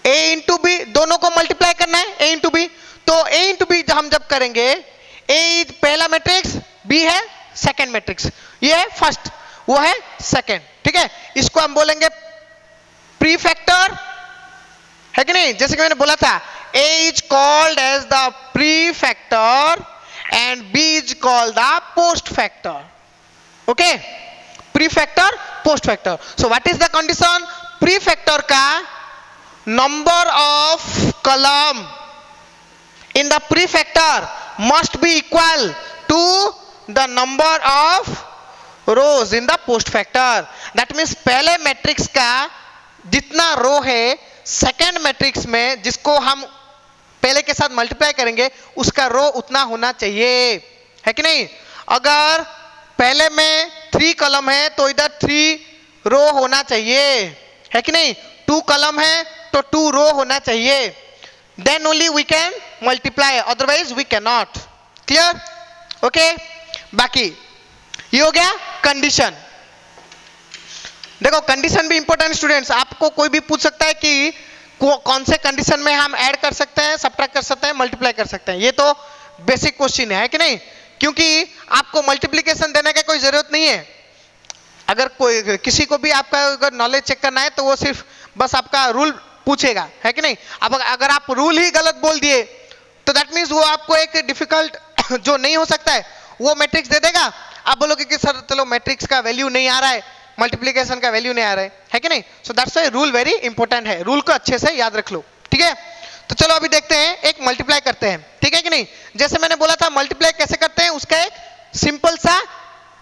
a into B, दोनों को मल्टीप्लाई करना है a इंटू बी। तो a इंटू बी हम जब करेंगे, a इज पहला मैट्रिक्स, b है सेकेंड मैट्रिक्स, ये है फर्स्ट, वो है सेकेंड। ठीक है, इसको हम बोलेंगे प्रीफैक्टर, है कि नहीं। जैसे कि मैंने बोला था a is called as the prefactor and b is called the post factor. Okay, prefactor post factor. So what is the condition, prefactor का number of column in the prefactor must be equal to the number of rows in the post factor. That means पहले matrix का जितना रो है second matrix में जिसको हम पहले के साथ मल्टीप्लाई करेंगे उसका रो उतना होना चाहिए, है कि नहीं। अगर पहले में 3 कॉलम है तो इधर 3 रो होना चाहिए, है कि नहीं। 2 कॉलम है तो 2 रो होना चाहिए, then only we can multiply, otherwise we cannot. Clear? Okay, बाकी ये हो गया कंडीशन। देखो कंडीशन भी इंपॉर्टेंट स्टूडेंट्स, आपको कोई भी पूछ सकता है कि कौन से कंडीशन में हम ऐड कर सकते हैं, सब्ट्रैक्ट कर सकते हैं, मल्टीप्लाई कर सकते हैं। ये तो बेसिक क्वेश्चन है कि नहीं, क्योंकि आपको मल्टीप्लिकेशन देने की कोई जरूरत नहीं है। अगर कोई किसी को भी आपका अगर नॉलेज चेक करना है तो वो सिर्फ बस आपका रूल पूछेगा, है कि नहीं। अब अगर आप रूल ही गलत बोल दिए तो दैट मीन्स वो आपको एक डिफिकल्ट जो नहीं हो सकता है वो मैट्रिक्स दे देगा। आप बोलोगे कि सर चलो मैट्रिक्स का वैल्यू नहीं आ रहा है, मल्टीप्लिकेशन का वैल्यू नहीं आ रहा है कि नहीं। So that's why rule very important है, रूल को अच्छे से याद रख लो, ठीक है। तो चलो अभी देखते हैं एक मल्टीप्लाई करते हैं, ठीक है कि नहीं। जैसे मैंने बोला था मल्टीप्लाई कैसे करते हैं उसका एक सिंपल सा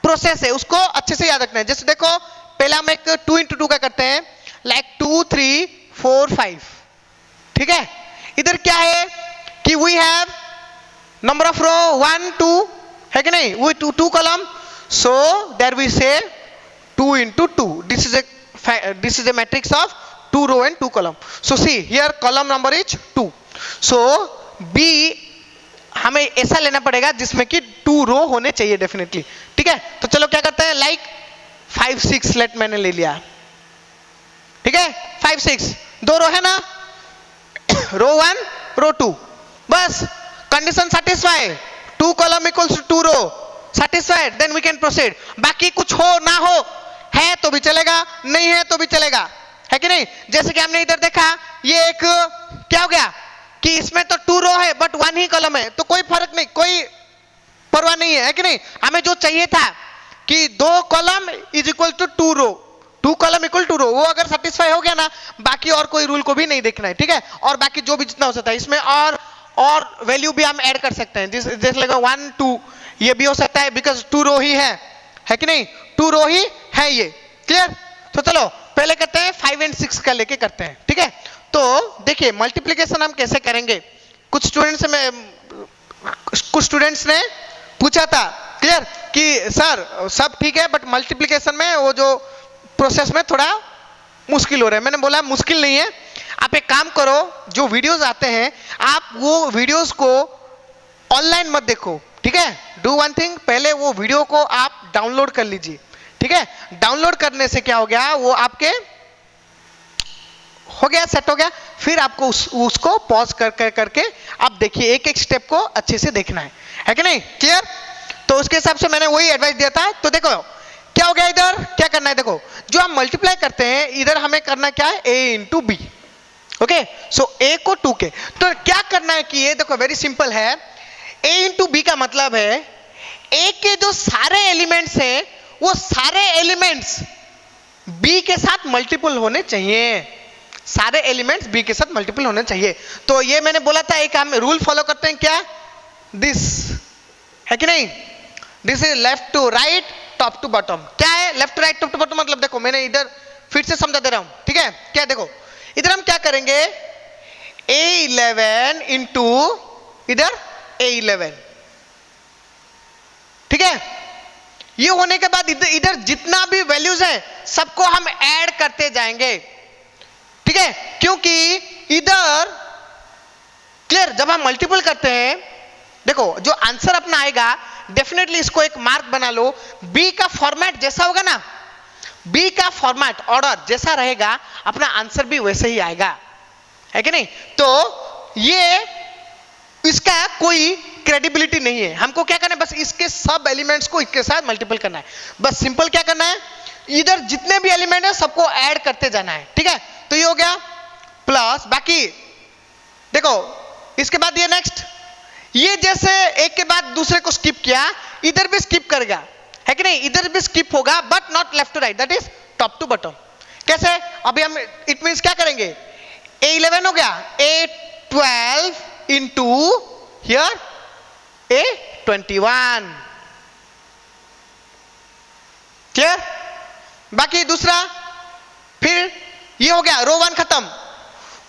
प्रोसेस है, उसको अच्छे से याद रखना है। जैसे देखो पहला हम एक 2 into 2 का करते हैं, लाइक 2 3 4 5, ठीक है। इधर क्या है कि we have number of row 1 2, है कि नहीं, we 2 column, so there we say 2 into 2, this is a matrix of 2 row and 2 column. So see here column number is 2, so B हमें ऐसा लेना पड़ेगा जिसमें कि 2 रो होने चाहिए डेफिनेटली, ठीक है। तो चलो क्या करते हैं, लाइक 5 6 लेट मैंने ले लिया, ठीक है। 5 6 2 रो है ना, रो 1 रो 2, बस condition satisfy, 2 column equals to 2 row satisfied, then we can proceed. बाकी कुछ हो ना हो, है तो भी चलेगा, नहीं है तो भी चलेगा, है कि नहीं। जैसे कि हमने इधर देखा ये एक क्या हो गया कि इसमें तो 2 रो है बट 1 ही कॉलम है, तो कोई फर्क नहीं, कोई परवाह नहीं है कि नहीं। हमें जो चाहिए था कि 2 column is equal to 2 row, 2 column equal 2 row, वो अगर सेटिस्फाई हो गया ना, बाकी और कोई रूल को भी नहीं देखना है, ठीक है। और बाकी जो भी जितना हो सकता है इसमें और वैल्यू भी हम ऐड कर सकते हैं, जैसे लगा 1 2, ये भी हो सकता है बिकॉज 2 रो ही है कि नहीं, 2 रो ही है ये, क्लियर। तो चलो पहले करते हैं 5 and 6 का लेके करते हैं, ठीक है। तो देखिए मल्टीप्लिकेशन हम कैसे करेंगे, कुछ स्टूडेंट्स ने पूछा था, क्लियर, कि सर सब ठीक है बट मल्टीप्लिकेशन में वो जो प्रोसेस में थोड़ा मुश्किल हो रहा है। मैंने बोला मुश्किल नहीं है, आप एक काम करो, जो वीडियोस आते हैं आप वो वीडियोस को ऑनलाइन मत देखो, ठीक है। डू वन थिंग, पहले वो वीडियो को आप डाउनलोड कर लीजिए, ठीक है। डाउनलोड करने से क्या हो गया, वो आपके हो गया, सेट हो गया, फिर आपको उसको पॉज करके आप देखिए, एक एक स्टेप को अच्छे से देखना है कि नहीं, क्लियर। तो उसके हिसाब से मैंने वही एडवाइस दिया था। तो देखो क्या हो गया, इधर क्या करना है, देखो जो हम मल्टीप्लाई करते हैं इधर हमें करना क्या है, a into b, okay. So a को 2 के, तो क्या करना है कि ये देखो वेरी सिंपल है, a into b का मतलब है a के जो सारे एलिमेंट्स हैं वो सारे एलिमेंट्स b के साथ मल्टीपल होने चाहिए, सारे एलिमेंट्स b के साथ मल्टीपल होने चाहिए। तो ये मैंने बोला था एक हम रूल फॉलो करते हैं, क्या, दिस, है कि नहीं, this is left to right top to bottom. क्या है left to right top to bottom, मतलब देखो मैंने इधर फिर से समझा दे रहा हूं, ठीक है। क्या देखो इधर हम क्या करेंगे, a11 into इधर a11, ठीक है। ये होने के बाद इधर जितना भी वैल्यूज है सबको हम ऐड करते जाएंगे, ठीक है। क्योंकि इधर क्लियर, जब हम मल्टीपल करते हैं देखो जो आंसर अपना आएगा डेफिनेटली इसको एक मार्क बना लो, बी का फॉर्मेट जैसा होगा ना, बी का फॉर्मेट ऑर्डर जैसा रहेगा अपना आंसर भी वैसे ही आएगा, है कि नहीं। तो ये इसका कोई क्रेडिबिलिटी नहीं है, हमको क्या करना है, बस इसके सब एलिमेंट्स को इसके साथ मल्टीपल करना है, बस सिंपल क्या करना है, इधर जितने भी एलिमेंट है सबको ऐड करते जाना है, ठीक है। तो ये हो गया प्लस, बाकी देखो इसके बाद ये नेक्स्ट, ये जैसे एक के बाद दूसरे को स्किप किया, इधर भी स्किप करेगा, है कि नहीं, इधर भी स्किप होगा but not left to right, that is top to bottom. कैसे, अभी हम इट मींस क्या करेंगे, a11 हो गया, a12 into here a21, clear. बाकी दूसरा, फिर ये हो गया रो 1 खत्म,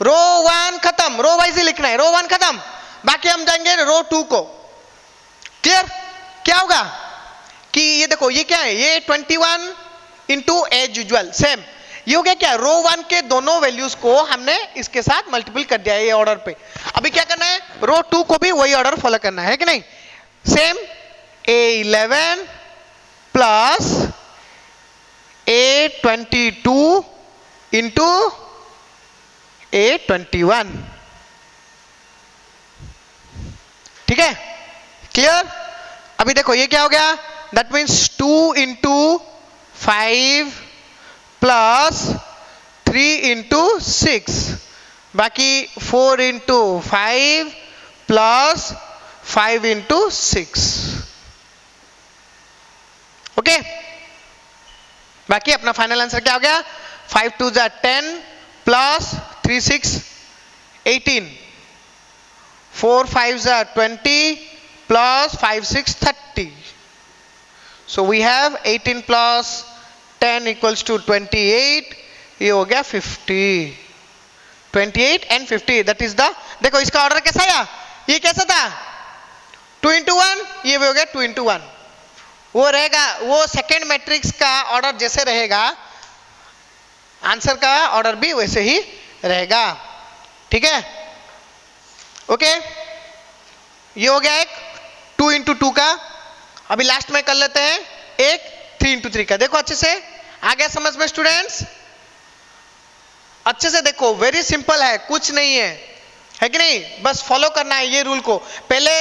रो 1 खत्म, रो वाइज ही लिखना है, रो 1 खत्म, बाकी हम जाएंगे रो 2 को, क्लियर। क्या होगा कि ये देखो ये क्या है, ये 21 into एज यूजुअल सेम, ये हो गया क्या, रो 1 के दोनों वैल्यूज को हमने इसके साथ मल्टीपल कर दिया ये ऑर्डर पे। अभी क्या करना है, रो 2 को भी वही ऑर्डर फॉलो करना है कि नहीं, same a11 plus A22 into A21। ठीक है, क्लियर। अभी देखो ये क्या हो गया, that means 2 into 5 plus 3 into 6, बाकी 4 इंटू 5 प्लस 5 इंटू 6। ओके, बाकी अपना फाइनल आंसर क्या हो गया, 5 2 जा 10 प्लस 3 6 18, 4 5 जा 20 plus 5 6 30। So we have 18 plus 10 equals to 28, ये हो गया 50। 28 एंड 50 दैट इज द, देखो इसका ऑर्डर कैसा आया, ये कैसा था 2 इंटू 1, ये भी हो गया 2 इंटू 1। वो रहेगा, वो सेकेंड मैट्रिक्स का ऑर्डर जैसे रहेगा, आंसर का ऑर्डर भी वैसे ही रहेगा। ठीक है, ओके, ये हो गया एक 2 इंटू 2 का। अभी लास्ट में कर लेते हैं एक 3 इंटू 3 का। देखो अच्छे से, आ गया समझ में स्टूडेंट्स, अच्छे से देखो, वेरी सिंपल है, कुछ नहीं है कि नहीं, बस फॉलो करना है ये रूल को। पहले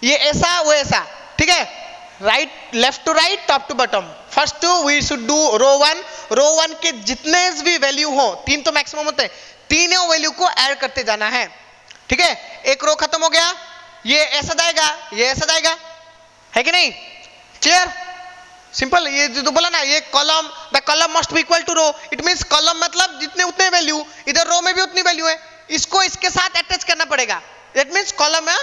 ये ऐसा वो ऐसा, ठीक है, right left to right top to bottom. First to we should do row 1, row 1 के जितने भी वैल्यू हो, 3 तो मैक्सिमम होते हैं, तीनों वैल्यू को ऐड करते जाना है। ठीक है, एक रो खत्म हो गया, ये ऐसा जाएगा, ये ऐसा जाएगा, है कि नहीं, क्लियर, सिंपल। ये जो बोला ना, ये column, the column must be equal to row, it means column मतलब जितने उतने वैल्यू, इधर रो में भी उतनी वैल्यू है, इसको इसके साथ अटैच करना पड़ेगा। दैट मींस कॉलम में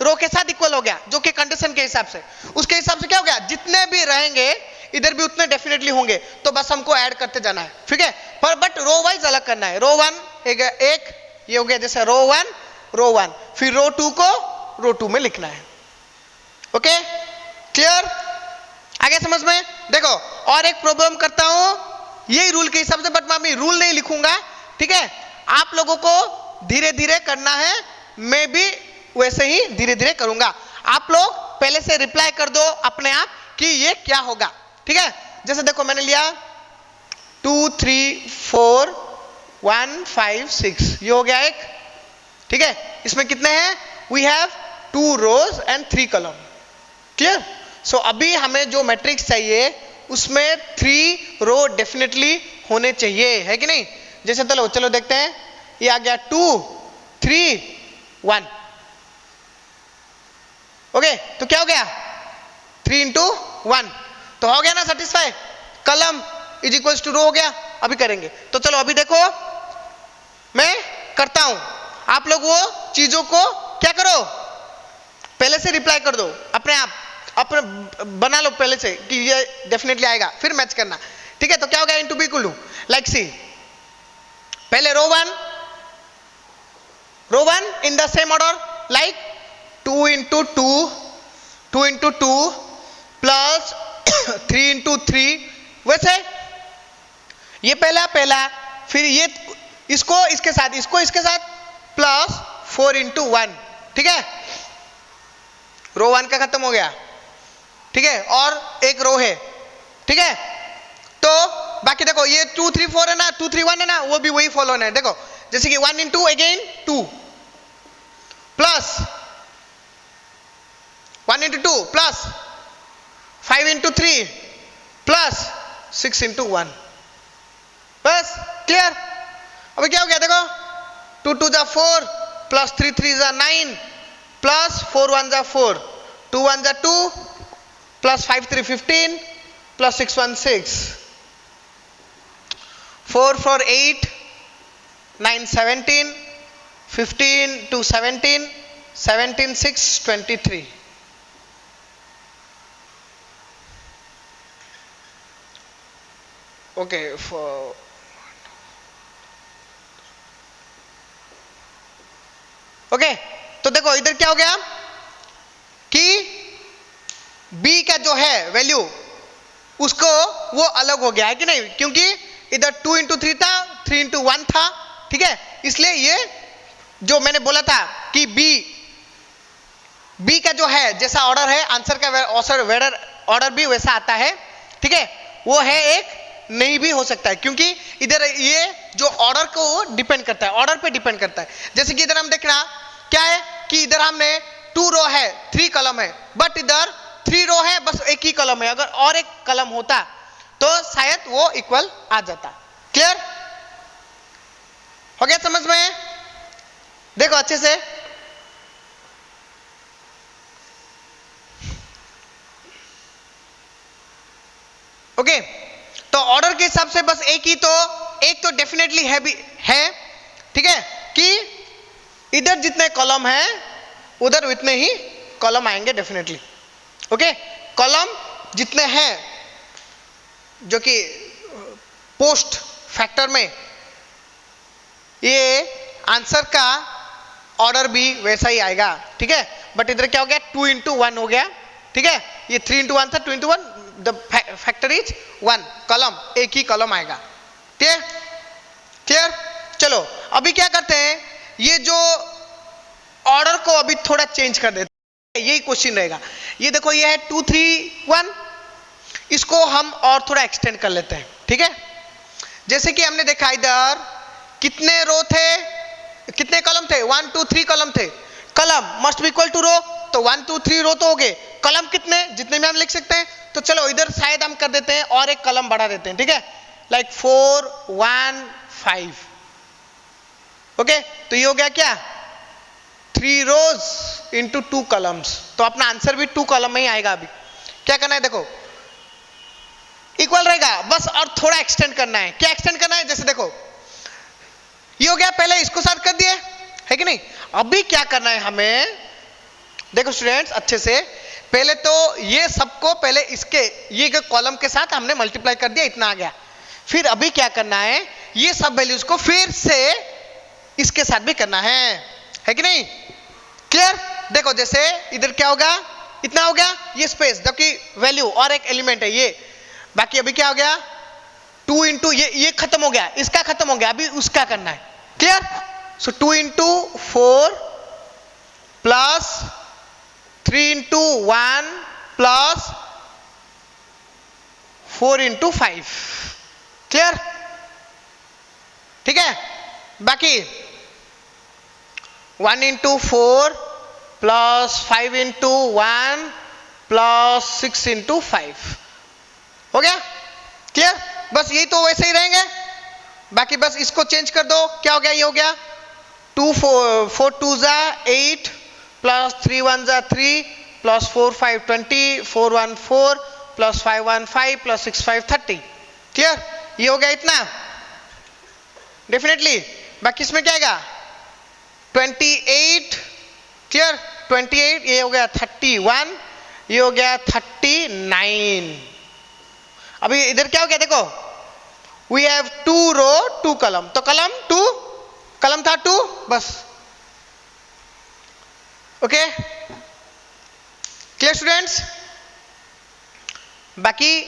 रो के साथ इक्वल हो गया, जो कि कंडीशन के हिसाब से, उसके हिसाब से क्या हो गया, जितने भी रहेंगे इधर भी उतने डेफिनेटली होंगे, तो बस हमको ऐड करते जाना है। ठीक है, पर बट रो वाइज अलग करना है। रो 1 एक ये हो गया, जैसे रो 1, फिर रो 2 को रो 2 में लिखना है। ओके, क्लियर, आगे समझ में। देखो और एक प्रॉब्लम करता हूं यही रूल के हिसाब से, बट मैं अभी रूल नहीं लिखूंगा। ठीक है, आप लोगों को धीरे धीरे करना है, मैं भी वैसे ही धीरे धीरे करूंगा। आप लोग पहले से रिप्लाई कर दो अपने आप कि ये क्या होगा। ठीक है, जैसे देखो मैंने लिया 2 3 4 1 5 6, ये हो गया एक। ठीक है, इसमें कितने हैं, we have 2 rows and 3 column. Clear, so अभी हमें जो मैट्रिक्स चाहिए उसमें 3 रो डेफिनेटली होने चाहिए, है कि नहीं। जैसे चलो देखते हैं, ये आ गया 2 3 1। ओके, तो क्या हो गया 3 इंटू 1, तो हो गया ना satisfy, column is equals to row हो गया। अभी करेंगे, तो चलो अभी देखो मैं करता हूं, आप लोग वो चीजों को क्या करो, पहले से रिप्लाई कर दो अपने आप, अपने बना लो पहले से कि ये डेफिनेटली आएगा, फिर मैच करना। ठीक है, तो क्या हो गया, into B equal to, like see, पहले row 1 in the same order, like 2 into 2 plus 3 into 3, वैसे ये पहला, फिर ये इसको इसके साथ प्लस 4 इंटू 1। ठीक है, रो 1 का खत्म हो गया। ठीक है, और एक रो है। ठीक है, तो बाकी देखो ये 2 3 4 है ना, 2 3 1 है ना, वो भी वही फॉलो है। देखो जैसे कि 1 into again 2 plus 1 into 2 plus 5 into 3 plus 6 into 1, बस क्लियर। अभी क्या हो गया, देखो 2 2 जा 4 प्लस 3 3 जा 9 प्लस 4 1 जा 4, 2 1 जा 2 प्लस 5 3 15 प्लस 6 1 6, 4 4 8 9 17, 15 2 17, 17 6 23। ओके, ओके, तो देखो इधर क्या हो गया कि b का जो है वैल्यू उसको वो अलग हो गया है कि नहीं, क्योंकि इधर 2 इंटू 3 था, 3 इंटू 1 था। ठीक है, इसलिए ये जो मैंने बोला था कि b का जो है जैसा ऑर्डर है, आंसर का ऑर्डर भी वैसा आता है। ठीक है, वो है एक, नहीं भी हो सकता है, क्योंकि इधर ये जो ऑर्डर को डिपेंड करता है, ऑर्डर पे डिपेंड करता है। जैसे कि इधर हम देख रहा क्या है कि इधर हमने 2 रो है 3 कॉलम है, बट इधर 3 रो है बस एक ही कॉलम है, अगर और एक कॉलम होता तो शायद वो इक्वल आ जाता। क्लियर हो गया समझ में? देखो अच्छे से, ओके। तो ऑर्डर के हिसाब से बस एक तो डेफिनेटली है भी है, ठीक है, कि इधर जितने कॉलम है उधर उतने ही कॉलम आएंगे डेफिनेटली। ओके, कॉलम जितने हैं जो कि पोस्ट फैक्टर में, ये आंसर का ऑर्डर भी वैसा ही आएगा, ठीक है। बट इधर क्या हो गया, 2 into 1 हो गया, ठीक है। ये 3 into 1 था, 2 into 1, the factor is 1, column एक ही कॉलम आएगा, ठीक है। क्लियर? चलो अभी क्या करते हैं, ये जो ऑर्डर को अभी थोड़ा चेंज कर देते हैं, यही क्वेश्चन रहेगा। ये देखो ये है 2 3 1, इसको हम और थोड़ा एक्सटेंड कर लेते हैं, ठीक है। जैसे कि हमने देखा इधर कितने रो थे, कितने कॉलम थे, 1 2 3 कॉलम थे। Column must be equal to row, तो 1 2 3 रो तो हो गए, कॉलम कितने, जितने में हम लिख सकते हैं। तो चलो इधर शायद हम कर देते हैं और एक कॉलम बढ़ा देते हैं, ठीक है, लाइक 4 1 5। ओके, तो ये हो गया क्या, 3 रोज इंटू 2 कॉलम्स। तो अपना आंसर भी 2 कॉलम में ही आएगा। अभी क्या करना है, देखो इक्वल रहेगा, बस और थोड़ा एक्सटेंड करना है। क्या एक्सटेंड करना है, जैसे देखो ये हो गया, पहले इसको साथ कर दिए है कि नहीं। अभी क्या करना है हमें, देखो स्टूडेंट्स अच्छे से, पहले तो ये सबको पहले इसके ये कॉलम के साथ हमने मल्टीप्लाई कर दिया, इतना आ गया। फिर अभी क्या करना है, ये सब वैल्यूज को फिर से इसके साथ भी करना है कि नहीं। क्लियर? देखो जैसे इधर क्या होगा, इतना हो गया, ये स्पेस जबकि वैल्यू और एक एलिमेंट है ये, बाकी अभी क्या हो गया 2 इंटू ये खत्म हो गया, इसका खत्म हो गया, अभी उसका करना है। क्लियर? सो 2 into 4 plus 3 into 1 plus 4 into 5। Clear? ठीक है, बाकी 1 into 4 plus 5 into 1 plus 6 into 5 हो गया। क्लियर? बस यही तो वैसे ही रहेंगे, बाकी बस इसको चेंज कर दो। क्या हो गया, ये हो गया 2 4 2 जा 8 प्लस 3 1 जा 3 प्लस 4 5 20 4 1 4 प्लस 5 1 5 प्लस 6 5 30। क्लियर? ये हो गया इतना डेफिनेटली। बाकी इसमें क्या आएगा 28। क्लियर? 28, ये हो गया 31, ये हो गया 39। अभी इधर क्या हो गया, देखो वी हैव 2 रो 2 कॉलम, तो कॉलम 2 कॉलम था 2 बस। Okay, clear students? बाकी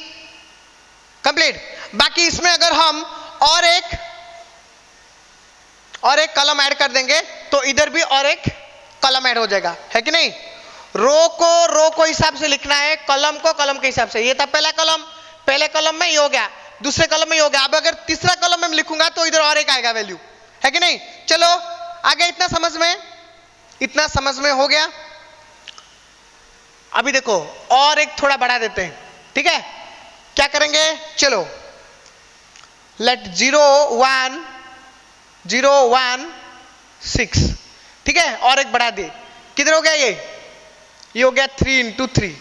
कंप्लीट। बाकी इसमें अगर हम और एक कॉलम ऐड कर देंगे तो इधर भी और एक कॉलम ऐड हो जाएगा, है कि नहीं। रो को हिसाब से लिखना है, कॉलम को कॉलम के हिसाब से। ये था पहला कॉलम, पहले कॉलम में ये हो गया, दूसरे कॉलम में ये हो गया। अब अगर तीसरा कॉलम में लिखूंगा तो इधर और एक आएगा वैल्यू, है कि नहीं। चलो आगे, इतना समझ में हो गया। अभी देखो और एक थोड़ा बढ़ा देते हैं, ठीक है। क्या करेंगे, चलो लेट 0 1 0 1 6, ठीक है, और एक बढ़ा दिए। किधर हो गया ये हो गया 3 इंटू 3।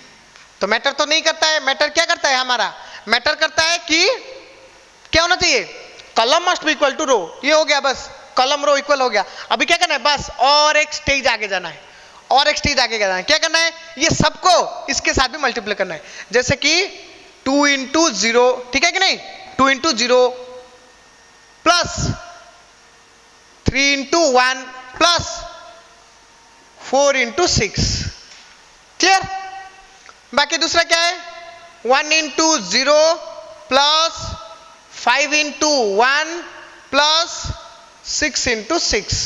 तो मैटर तो नहीं करता है, मैटर क्या करता है हमारा, मैटर करता है कि क्या होना चाहिए, column must be equal to row. ये हो गया, बस कॉलम रो इक्वल हो गया। अभी क्या करना है, बस और एक स्टेज आगे जाना है, और एक स्टेज आगे जाना है। क्या करना है, ये सबको इसके साथ भी मल्टीप्लाई करना है। जैसे कि 2 इंटू 0, ठीक है कि नहीं, 2 into 0 plus 3 into 1 plus 4 into 6। Clear? बाकी दूसरा क्या है, 1 into 0 plus 5 into 1 plus 6 into 6।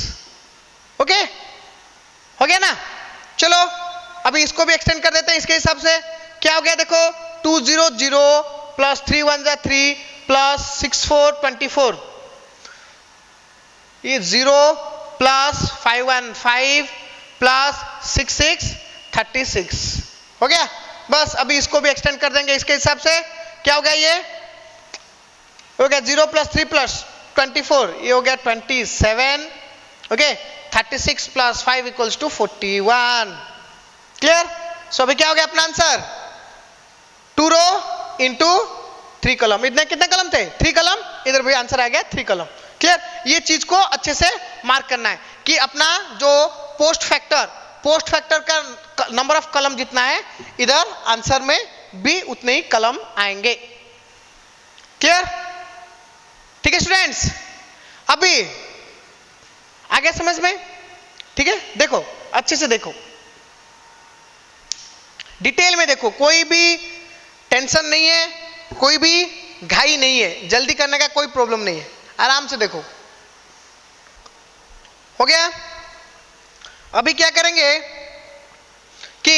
Okay, हो गया ना। चलो अभी इसको भी एक्सटेंड कर देते हैं इसके हिसाब से। क्या हो गया, देखो 2 0 0 प्लस 3 1 जा 3 प्लस 6 4 24, ये 0 प्लस 5 1 5 प्लस 6 6 36 हो गया। बस अभी इसको भी एक्सटेंड कर देंगे इसके हिसाब से। क्या हो गया, ये हो गया 0 प्लस 3 प्लस 24, ये हो गया 27, okay. 36 plus 5 equals to 41। Clear? So अभी क्या हो गया अपना आंसर, 2 रो इंटू 3 कॉलम। इतने कितने कॉलम थे, 3 कॉलम। इधर भी आंसर आ गया 3 कॉलम। क्लियर? ये चीज को अच्छे से मार्क करना है कि अपना जो पोस्ट फैक्टर का नंबर ऑफ कॉलम जितना है, इधर आंसर में भी उतने ही कॉलम आएंगे। क्लियर? ठीक है स्टूडेंट्स, अभी आगे समझ में? ठीक है, देखो अच्छे से देखो, डिटेल में देखो, कोई भी टेंशन नहीं है, कोई भी घाई नहीं है, जल्दी करने का कोई प्रॉब्लम नहीं है, आराम से देखो। हो गया? अभी क्या करेंगे कि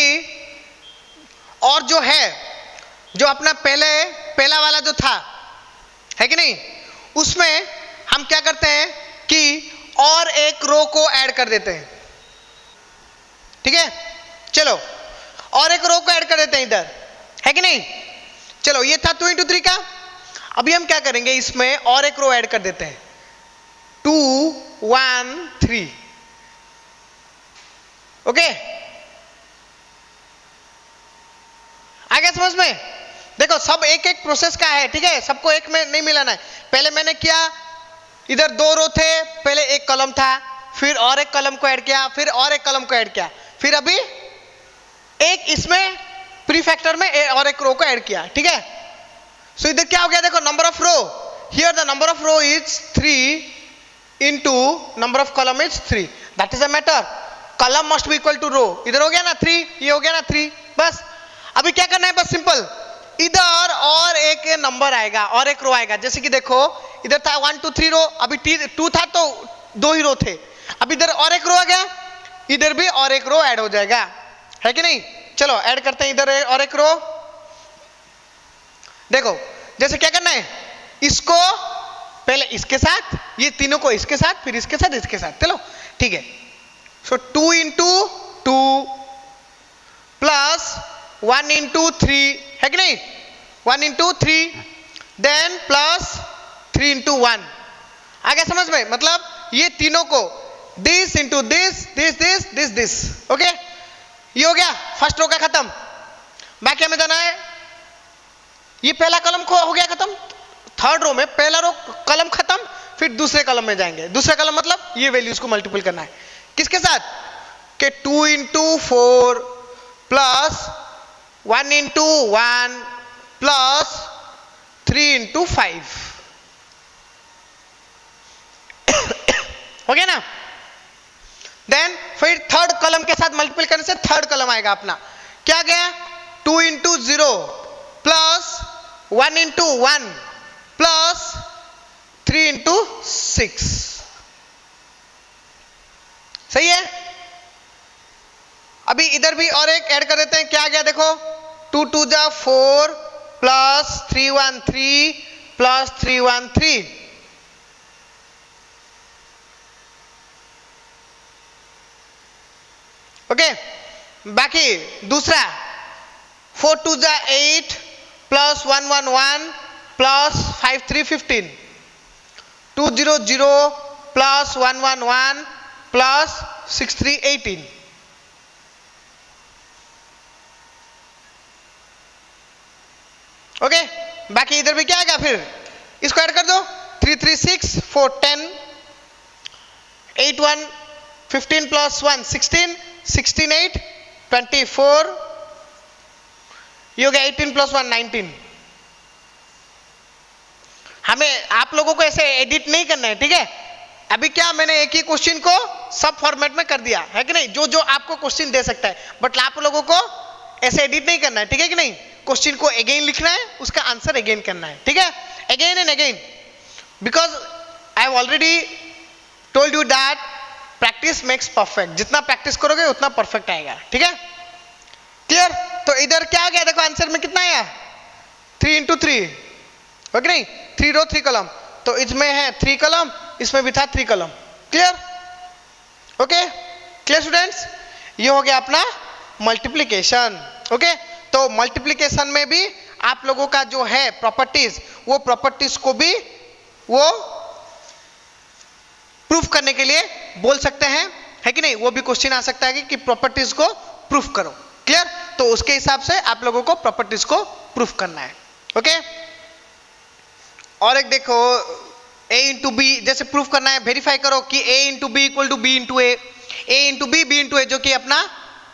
और जो है, जो अपना पहला वाला जो था, है कि नहीं, उसमें हम क्या करते हैं कि और एक रो को ऐड कर देते हैं। ठीक है, चलो और एक रो को ऐड कर देते हैं इधर, है कि नहीं। चलो ये था 2 इंटू 3 का। अभी हम क्या करेंगे, इसमें और एक रो ऐड कर देते हैं, 2 1 3, ओके। आगे समझ में? देखो सब एक एक प्रोसेस का है, ठीक है, सबको एक में नहीं मिलाना है। पहले मैंने किया, इधर 2 रो थे, पहले एक कॉलम था, फिर और एक कॉलम को ऐड किया, फिर और एक कॉलम को ऐड किया, फिर अभी एक इसमें प्रीफैक्टर में और एक रो को ऐड किया। ठीक है, सो इधर क्या हो गया, देखो number of row, here the number of row is 3 into number of column is 3, that is a matter. Column must be equal to row. इधर हो गया ना 3, ये हो गया ना 3। बस अभी क्या करना है, बस सिंपल, इधर और एक नंबर आएगा और एक रो आएगा। जैसे कि देखो इधर था 1 2 3 रो, अभी 2 था तो 2 ही रो थे, अब इधर और एक रो आ गया, इधर भी और एक रो ऐड हो जाएगा, है कि नहीं। चलो ऐड करते हैं इधर और एक रो। देखो जैसे क्या करना है, इसको पहले इसके साथ, ये तीनों को इसके साथ, फिर इसके साथ, इसके साथ। चलो ठीक है, सो 2 इंटू 2 प्लस 1 इंटू 3, है कि नहीं, 1 इंटू 3, देन प्लस 3 इंटू 1। आ गया समझ में? मतलब ये तीनों को this into this this this this this, okay. ये हो गया फर्स्ट रो का खत्म। बाकी हमें जाना है, ये पहला कॉलम को हो गया खत्म, थर्ड रो में पहला रो कॉलम खत्म, फिर दूसरे कॉलम में जाएंगे। दूसरे कॉलम मतलब ये वैल्यूज को मल्टीपल करना है, किसके साथ, के 2 into 4 plus 1 into 1 plus 3 into 5, हो गया ना। देन फिर थर्ड कॉलम के साथ मल्टीपल करने से थर्ड कॉलम आएगा अपना, क्या गया, 2 into 0 plus 1 into 1 plus 3 into 6, सही है। अभी इधर भी और एक ऐड कर देते हैं, क्या आ गया देखो, 2 2 जा 4 प्लस 3 1 3 प्लस 3 1 3, ओके। बाकी दूसरा 4 2 जा 8 plus 1 1 1 plus 5 3 15, 2 0 0 plus 1 1 1 plus 6 3 18, okay. बाकी इधर भी क्या आएगा, फिर इसको ऐड कर दो, 3 3 6 4 10 8 1 15 प्लस 1 16 16 8 24, ये हो गया 18 प्लस 1 19। हमें आप लोगों को ऐसे एडिट नहीं करना है, ठीक है। अभी क्या मैंने एक ही क्वेश्चन को सब फॉर्मेट में कर दिया, है कि नहीं, जो जो आपको क्वेश्चन दे सकता है, बट आप लोगों को ऐसे एडिट नहीं करना है, ठीक है कि नहीं। क्वेश्चन को अगेन लिखना है, उसका आंसर अगेन करना है, ठीक है, again and again, because I have already told you that practice makes perfect. जितना प्रैक्टिस करोगे उतना परफेक्ट आएगा, ठीक है, क्लियर। तो इधर क्या आ गया देखो, आंसर में कितना आया, 3 into 3, ओके नहीं, 3 रो 3 कॉलम, तो इसमें है 3 कॉलम, इसमें भी था 3 column. Clear? Okay, clear students? ये हो गया अपना मल्टीप्लिकेशन। ओके, तो मल्टीप्लिकेशन में भी आप लोगों का जो है प्रॉपर्टीज, वो प्रॉपर्टीज को भी वो प्रूफ करने के लिए बोल सकते हैं, है कि नहीं? वो भी क्वेश्चन आ सकता है कि प्रॉपर्टीज को प्रूफ करो। क्लियर? तो उसके हिसाब से आप लोगों को प्रॉपर्टीज को प्रूफ करना है। ओके, और एक देखो, a इंटू बी जैसे प्रूफ करना है, वेरीफाई करो कि a into B equal to B into A into B B into A, जो कि अपना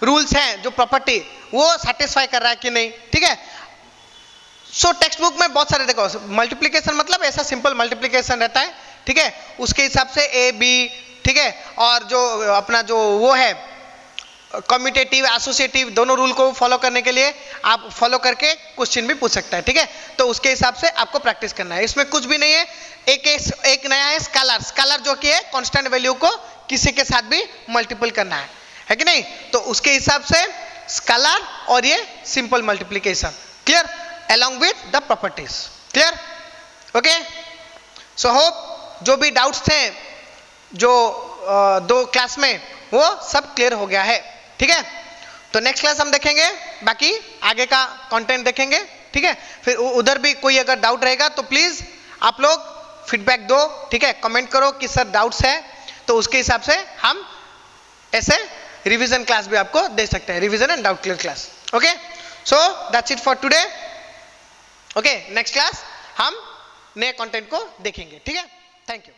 रूल्स हैं, जो प्रॉपर्टी, वो सेटिस्फाई कर रहा है कि नहीं। ठीक है, सो टेक्स्ट बुक में बहुत सारे देखो, मल्टीप्लिकेशन मतलब ऐसा सिंपल मल्टीप्लिकेशन रहता है। ठीक है, उसके हिसाब से ए बी, ठीक है, और जो अपना जो वो है कम्यूटेटिव एसोसिएटिव, दोनों रूल को फॉलो करने के लिए आप फॉलो करके क्वेश्चन भी पूछ सकता है। ठीक है, तो उसके हिसाब से आपको प्रैक्टिस करना है। इसमें कुछ भी नहीं है। एक नया है स्केलर, स्केलर जो कि है कांस्टेंट वैल्यू को किसी के साथ भी मल्टीपल करना है कि नहीं? तो उसके हिसाब से स्केलर और ये simple multiplication. Clear? along with the properties. Clear? Okay, so hope जो भी डाउट्स थे जो दो क्लास में, वो सब क्लियर हो गया है। ठीक है, तो नेक्स्ट क्लास हम देखेंगे, बाकी आगे का कंटेंट देखेंगे। ठीक है, फिर उधर भी कोई अगर डाउट रहेगा तो प्लीज आप लोग फीडबैक दो। ठीक है, कमेंट करो कि सर डाउट्स है, तो उसके हिसाब से हम ऐसे रिवीजन क्लास भी आपको दे सकते हैं, revision and doubt clear class. Okay, so that's it for today. Okay, next class हम नए कंटेंट को देखेंगे। ठीक है, थैंक यू।